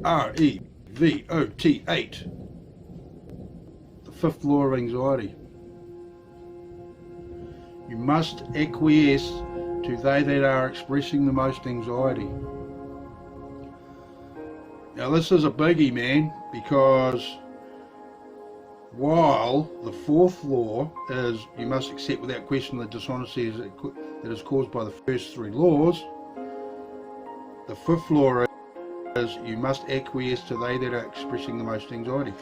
REVOT 8. The fifth law of anxiety. You must acquiesce to they that are expressing the most anxiety. Now this is a biggie, man, because while the fourth law is you must accept without question the dishonesty that is caused by the first three laws, the fifth law is you must acquiesce to they that are expressing the most anxiety.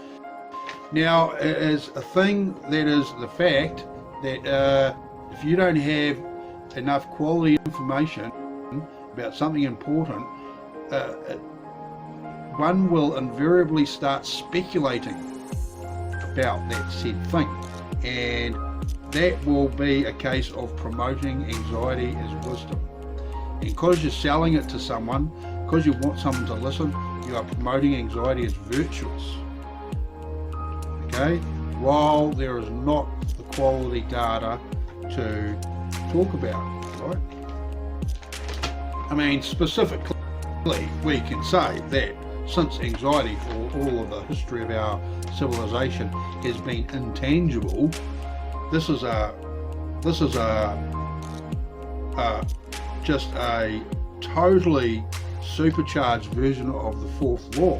Now it is a thing that is the fact that if you don't have enough quality information about something important, one will invariably start speculating about that said thing, and that will be a case of promoting anxiety as wisdom. And because you're selling it to someone, because you want someone to listen, you are promoting anxiety as virtuous. Okay, while there is not the quality data to talk about, right? I mean, specifically, we can say that since anxiety for all of the history of our civilization has been intangible, this is just a totally supercharged version of the fourth law,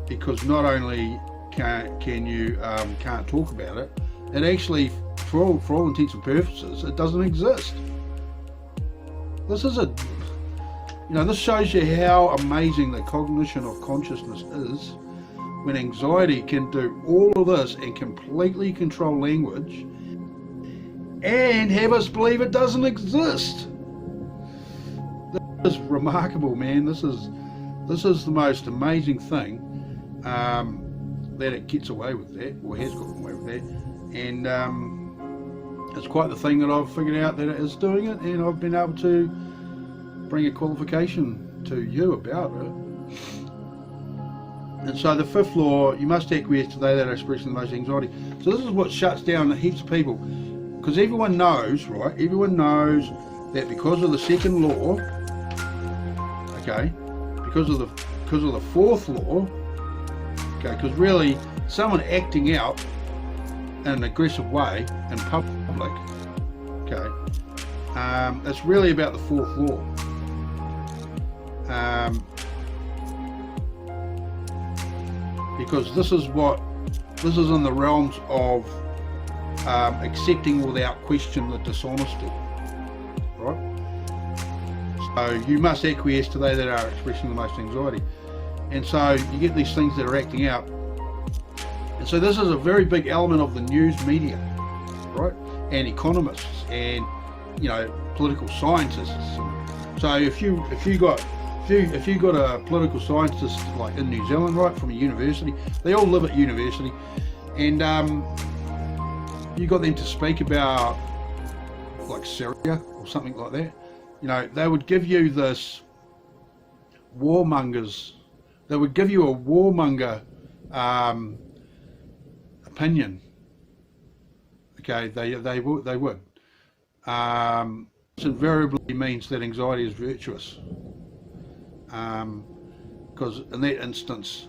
because not only can you can't talk about it, it actually, for all intents and purposes, it doesn't exist. This is this shows you how amazing the cognition of consciousness is, when anxiety can do all of this and completely control language and have us believe it doesn't exist. This is remarkable, man. This is the most amazing thing, that it gets away with that, or has gotten away with that, and it's quite the thing that I've figured out that it is doing it, and I've been able to bring a qualification to you about it. And so the fifth law, you must acquiesce to they that are expressing the most anxiety. So this is what shuts down heaps of people, because everyone knows, right? Everyone knows that because of the second law, okay, because of the fourth law, okay, because really someone acting out in an aggressive way in public, okay, it's really about the fourth law. Because this is in the realms of accepting without question the dishonesty, right? So you must acquiesce to they that are expressing the most anxiety, and so you get these things that are acting out, and so this is a very big element of the news media, right? And economists, and political scientists. So if you got a political scientist like in New Zealand, right, from a university, they all live at university, and you got them to speak about like Syria or something like that, they would give you this warmongers. They would give you a warmonger opinion. Okay, they would. This invariably means that anxiety is virtuous. Because in that instance,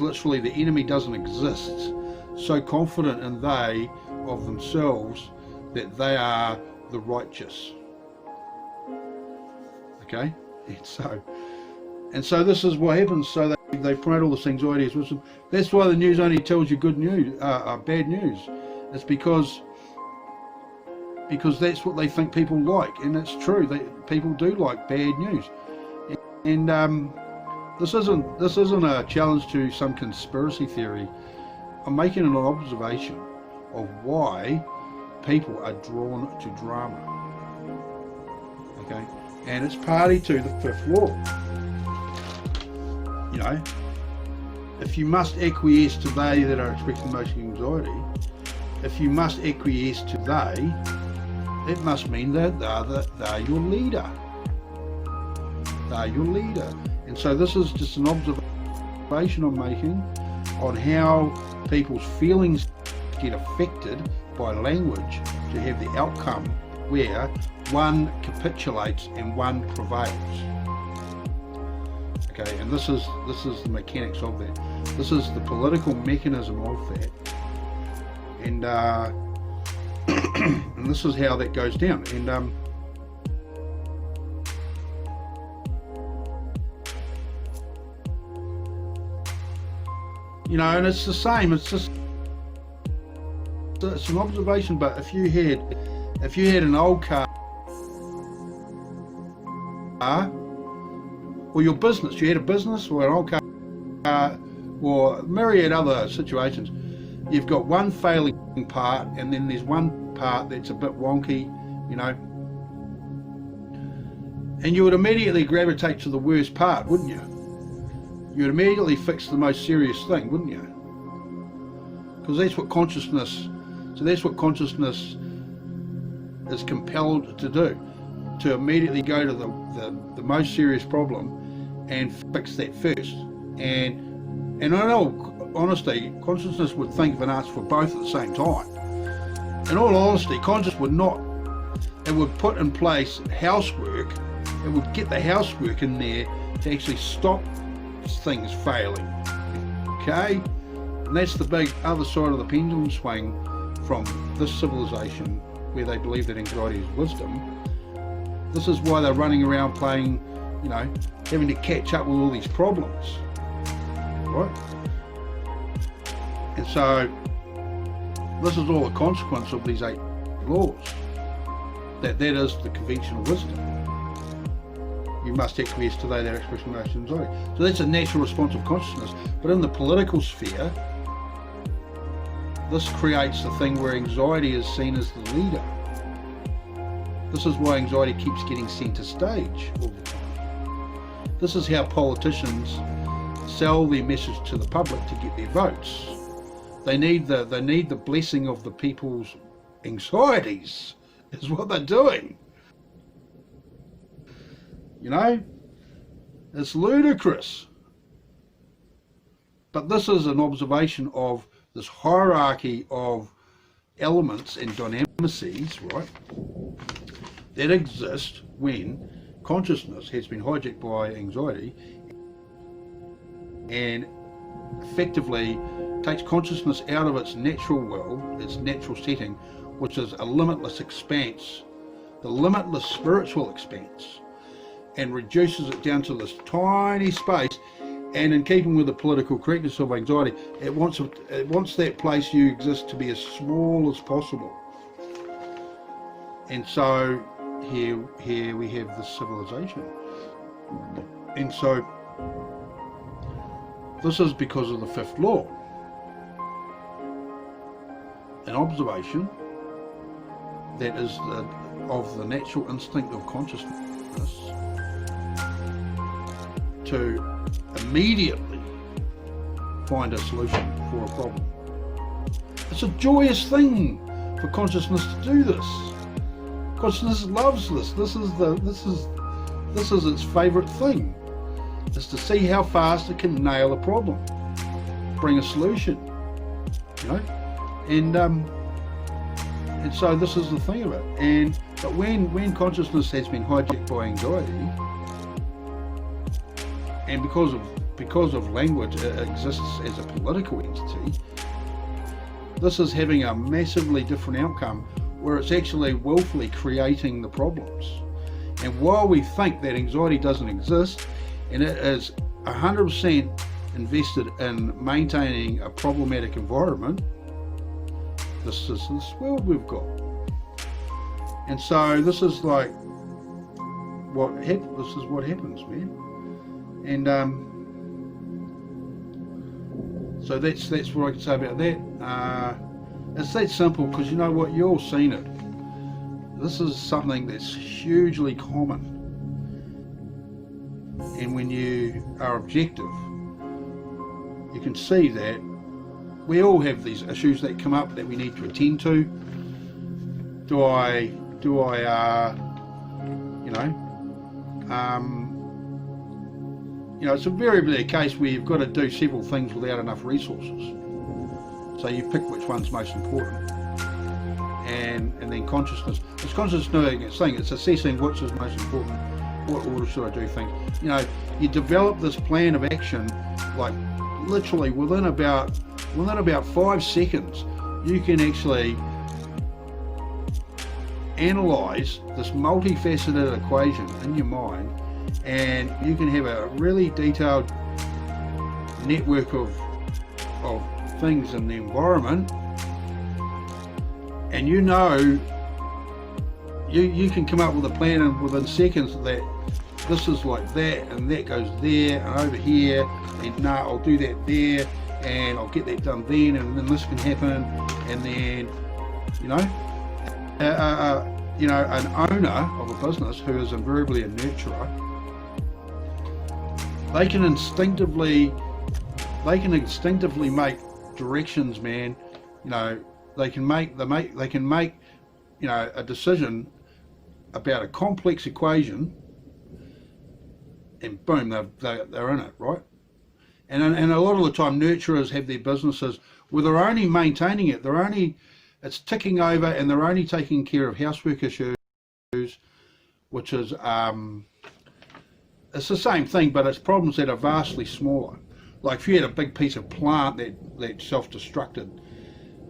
literally the enemy doesn't exist. So confident in they of themselves that they are the righteous. Okay, and so this is what happens. So they promote all this anxiety as wisdom. That's why the news only tells you good news, bad news. It's because that's what they think people like, and it's true. People do like bad news. And this isn't a challenge to some conspiracy theory. I'm making an observation of why people are drawn to drama. Okay, and it's party to the fifth law. If you must acquiesce to they that are expressing the most anxiety, if you must acquiesce to they, it must mean that they're your leader. They're your leader. And so this is just an observation I'm making on how people's feelings get affected by language to have the outcome where one capitulates and one prevails. Okay, and this is the mechanics of that. This is the political mechanism of that, and and this is how that goes down. And you know, and it's the same. It's just it's an observation. But if you had an old car, or your business, you had a business or an old car, or myriad other situations, you've got one failing part, and then there's one part that's a bit wonky, you know, and you would immediately gravitate to the worst part, wouldn't you? You would immediately fix the most serious thing, wouldn't you? Because that's what consciousness, that's what consciousness is compelled to do, to immediately go to the most serious problem and fix that first. And in all honesty, consciousness would think of an answer for both at the same time. In all honesty, consciousness would not, it would put in place housework, it would get the housework in there to actually stop things failing. Okay? And that's the big other side of the pendulum swing from this civilization, where they believe that anxiety is wisdom. This is why they're running around playing, you know, having to catch up with all these problems, right? And so this is all a consequence of these 8 laws. That is the conventional wisdom. You must acquiesce to their expression of anxiety. So that's a natural response of consciousness. But in the political sphere, this creates the thing where anxiety is seen as the leader. This is why anxiety keeps getting centre stage all the time. This is how politicians sell their message to the public to get their votes. They need the blessing of the people's anxieties, is what they're doing. You know, it's ludicrous. But this is an observation of this hierarchy of elements and dynamices, right, that exist when consciousness has been hijacked by anxiety and effectively takes consciousness out of its natural world, its natural setting, which is a limitless expanse, the limitless spiritual expanse, and reduces it down to this tiny space. And in keeping with the political correctness of anxiety, it wants that place you exist to be as small as possible. And so here we have this civilization. And so this is because of the 5th law. An observation that is of the natural instinct of consciousness to immediately find a solution for a problem. It's a joyous thing for consciousness to do this. Consciousness loves this. This is its favourite thing, is to see how fast it can nail a problem, bring a solution, you know. And so this is the thing of it. But when consciousness has been hijacked by anxiety, and because of language, it exists as a political entity, this is having a massively different outcome, where it's actually willfully creating the problems. And while we think that anxiety doesn't exist, and it is 100% invested in maintaining a problematic environment, this is this world we've got. And so this is like this is what happens, man. And so that's what I can say about that. It's that simple, because you know what, you've all seen it. This is something that's hugely common, and when you are objective, you can see that we all have these issues that come up that we need to attend to. Do I it's invariably a case where you've got to do several things without enough resources. So you pick which one's most important. And then consciousness. It's consciousness doing its thing. It's assessing which is most important. What order should I do things? You know, you develop this plan of action, like literally within about 5 seconds, you can actually analyze this multifaceted equation in your mind, and you can have a really detailed network of things in the environment, and you can come up with a plan and within seconds that this is like that, and that goes there and over here, and I'll do that there, and I'll get that done then, and then this can happen, and then an owner of a business who is invariably a nurturer, they can instinctively make directions, man. They can make a decision about a complex equation, and boom, they're in it, right? And a lot of the time, nurturers have their businesses where they're only maintaining it. It's ticking over, and they're only taking care of housework issues, which is it's the same thing, but it's problems that are vastly smaller. Like if you had a big piece of plant that self-destructed,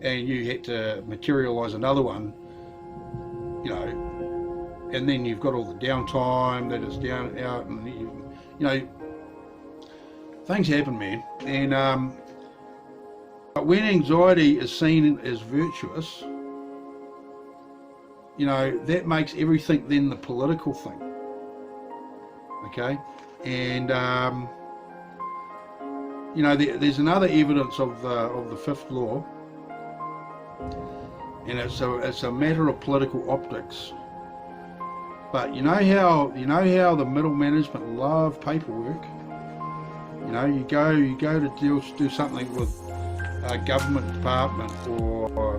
and you had to materialize another one, and then you've got all the downtime that is down out, and things happen, man. And but when anxiety is seen as virtuous, that makes everything then the political thing. Okay, and there's another evidence of the fifth law, and it's a matter of political optics. But you know how the middle management love paperwork. You go to do something with a government department or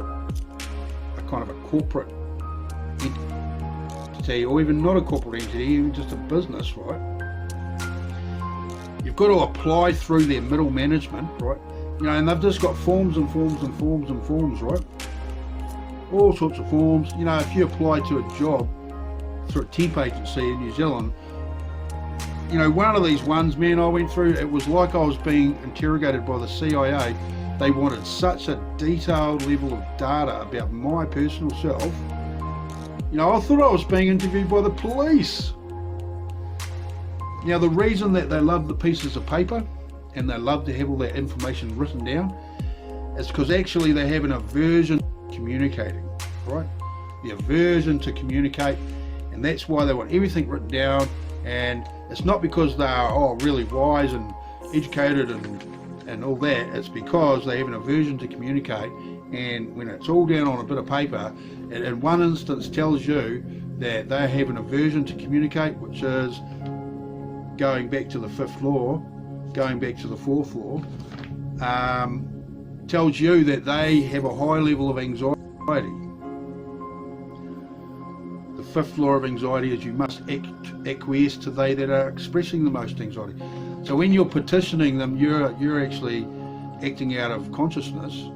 a kind of a corporate entity, or even not a corporate entity, even just a business, right? You've got to apply through their middle management, right? And they've just got forms and forms and forms and forms, right? All sorts of forms. If you apply to a job through a temp agency in New Zealand, one of these ones, man, I went through, it was like I was being interrogated by the CIA. They wanted such a detailed level of data about my personal self. I thought I was being interviewed by the police. The reason that they love the pieces of paper and they love to have all that information written down is because actually they have an aversion to communicating, right? The aversion to communicate, and that's why they want everything written down. And it's not because they are really wise and educated and all that. It's because they have an aversion to communicate, and when it's all down on a bit of paper, it in one instance tells you that they have an aversion to communicate, which is going back to the fifth law, going back to the fourth law, tells you that they have a high level of anxiety. The fifth law of anxiety is you must acquiesce to they that are expressing the most anxiety. So when you're petitioning them, you're actually acting out of consciousness,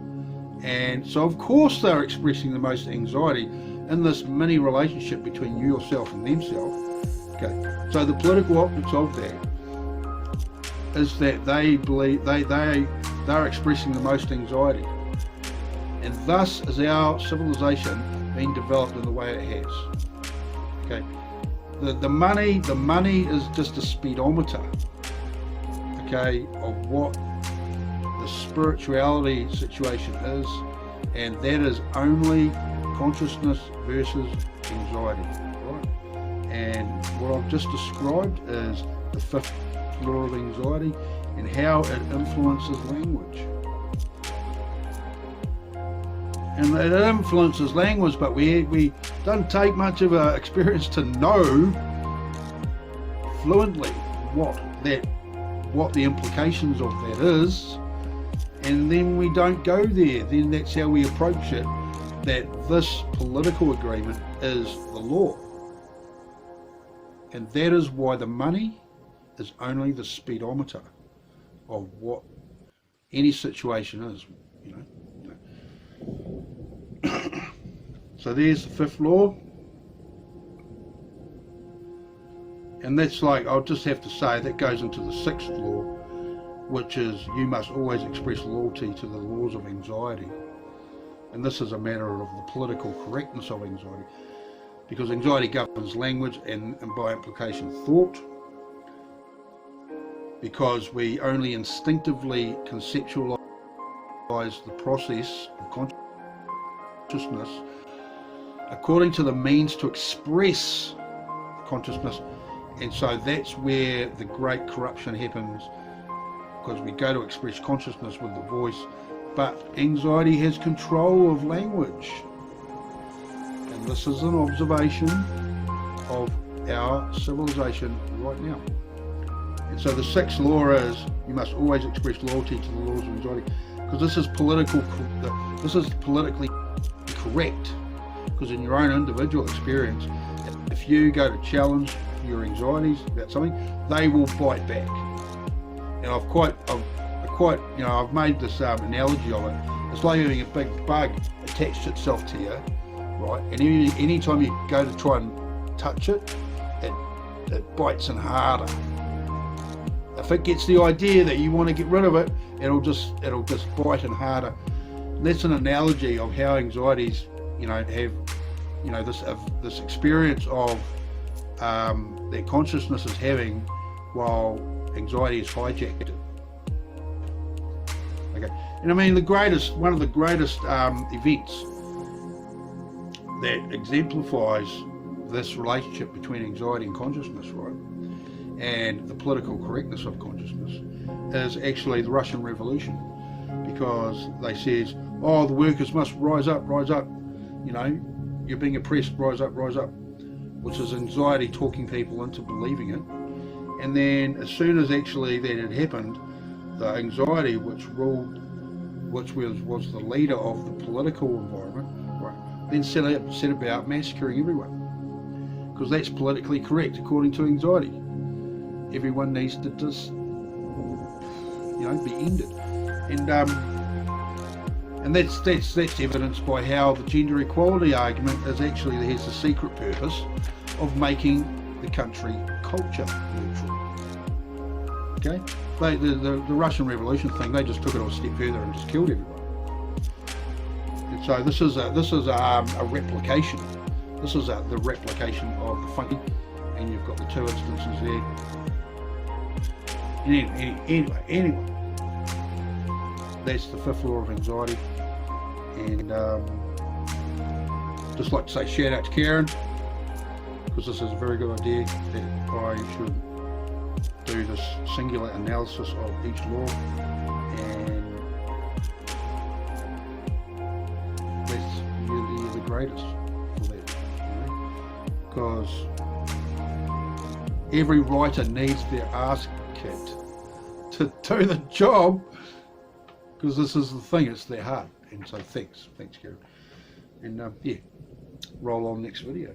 and so of course they're expressing the most anxiety in this mini relationship between yourself and themselves. Okay, so the political optics of that is that they believe they're expressing the most anxiety, and thus is our civilization being developed in the way it has. Okay, the money is just a speedometer, okay, of what the spirituality situation is, and that is only consciousness versus anxiety, right? And what I've just described is the fifth law of anxiety and how it influences language. And it influences language, but we don't take much of an experience to know fluently what the implications of that is, and then we don't go there. Then that's how we approach it, that this political agreement is the law, and that is why the money is only the speedometer of what any situation is, So there's the fifth law. And And that's like, I'll just have to say, that goes into the 6th law, which is you must always express loyalty to the laws of anxiety. And this is a matter of the political correctness of anxiety, because anxiety governs language and by implication thought, because we only instinctively conceptualize the process of consciousness according to the means to express consciousness. And so that's where the great corruption happens, because we go to express consciousness with the voice, but anxiety has control of language. And this is an observation of our civilization right now. And so the 6th law is you must always express loyalty to the laws of anxiety, because this is politically correct. Because in your own individual experience, if you go to challenge your anxieties about something, they will bite back. And I've made this analogy of it. It's like having a big bug attached itself to you, right? And any time you go to try and touch it, it bites in harder. If it gets the idea that you want to get rid of it, it'll just bite in harder. And that's an analogy of how anxieties, have, this experience of that consciousness is having while anxiety is hijacked it. Okay, and I mean one of the greatest events that exemplifies this relationship between anxiety and consciousness, right, and the political correctness of consciousness, is actually the Russian Revolution, because they says, oh, the workers must rise up, you're being oppressed, rise up, which is anxiety talking people into believing it. And then as soon as actually that had happened, the anxiety which was the leader of the political environment, right, then set about massacring everyone, because that's politically correct according to anxiety. Everyone needs to just be ended. And that's evidenced by how the gender equality argument is actually has the secret purpose of making the country culture neutral. Okay, the Russian Revolution thing, they just took it a step further and just killed everyone. And so this is a replication. This is the replication of the funky, and you've got the 2 instances there. Anyway, that's the 5th law of anxiety. And just like to say shout out to Karen, because this is a very good idea that I should do this singular analysis of each law, and that's really the greatest for that, because every writer needs their ass kicked to do the job, because this is the thing, it's their heart. And so thanks Karen, and roll on next video.